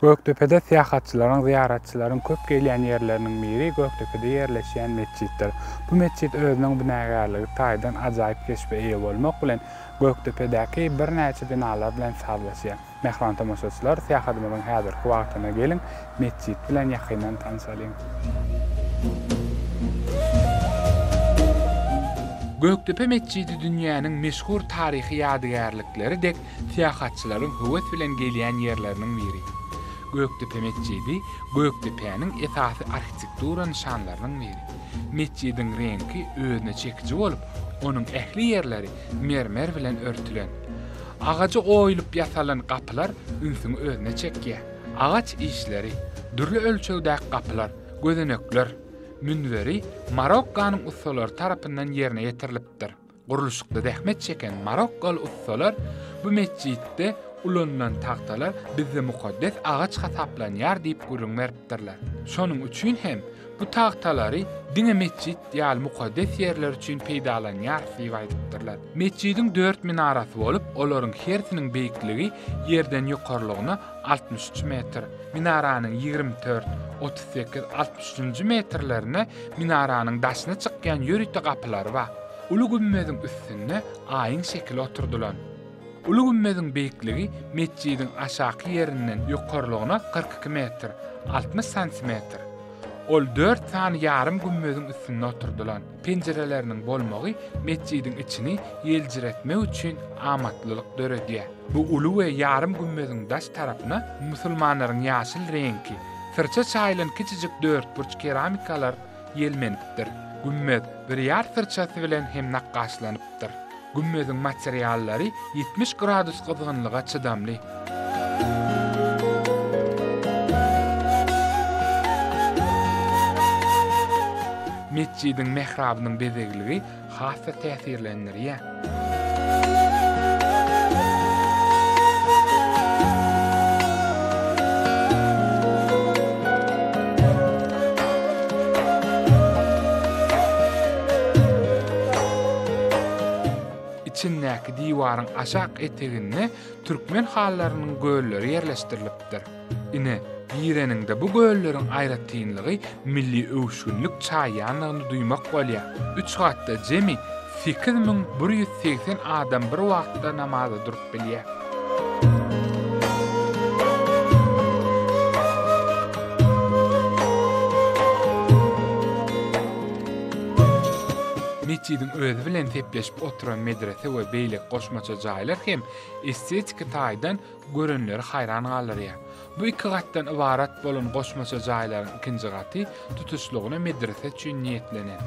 Göktepe'de seyahatçıların, ziyaretçilerin köp gelýän yerleriniň biri Göktepe'de yerleşýän meçitdir. Bu meçit özüniň binägarlygy taýdan ajaýyp keşpe eýe bolmak bilen Göktepe'däki bir näçe binalar bilen sazlaşýar. Mehran tamaşaçylar, seyahatymyzyň häzirki wagtyna gelin meçit bilen ýakyndan tanışalyň. Göktepe meçidi dünýäniň meşhur taryhy ýadygärlikleri dek seyahatçylaryň höwes bilen gelýän yerleriniň biri. Göktepe meçidi Göktepe'niň esasy arhitektura nişanlarynyň biri. Meçidiň rengi özüne çekiji bolup, onuň ähli yerleri mermer bilen örtülen. Agacı oýulyp ýasalan gapylar ünsüň özüne çekýär. Agaç işleri, dürli ölçegdäki gapylar, gözenekler, münveri Marokkanyň ustalary tarapyndan ýerine ýetirilipdir. Guruluşykda zähmet çeken Marokkaly ustalar bu meçitde ulanılan tahtalar bizde mukaddes ağaç hasaplanýar diýip gürrüň beripdirler. Şonuň üçin hem bu tahtalary dine meçit ýaly mukaddes ýerler üçin peýdalanýar diýip aýdypdyrlar. Meçidiň 4 minarasy bolup, olaryň hersiniň beýikligi ýerden ýokarlygyna 63 metr. Minaranyň 24, 38, 63 metrlerine minaranyň daşyna çykýan ýörükde gapylary bar. Ulu gümmediň üstünde aýyň şekli oturdular. Ulu gümmediň beýikligi meçidiň aşaky ýerinden ýokarlygyna 42 metr, 60 santimetr. Ol 4 tane ýarym gümmediň üstünde oturdular. Pencereleriniň bolmagy meçidiň içini ýeljiretmek üçin amatlylyk döredýär. Bu ulu we ýarym gümmediň daş tarapyna musulmanlaryň ýaşyl rengi, sırça çaýlan kiçijik 4 burç keramikalar ýelmenipdir. Gümmed bir ýar sırçasy bilen hem nakkaşlanypdyr. Gümmediň materiallary 70 gradus gyzgynlyga çydamly. Meçidiň mehrabynyň bezegligi hassa täsirlendirýär. İçindäki diwaryň aşak eteginde türkmen hallarynyň göllleri ýerleşdirilipdir. Ine ýereninde bu gölleriň aýratynlygy milli öwüşgünlik çaýanyny duýmak bolýar. 3 gatda jemi 8180 adam bir wagtda namaza durup bilýär. Meçidiň özü bilen tepleşip oturan medrese we beýlik goşmaça jaýlar hem estetik taýdan görenleri haýran galyrýar. Bu iki gatdan ibarat bolan goşmaça jaýlaryň ikinji gaty tutuşlugyna medrese üçin niýetlenen.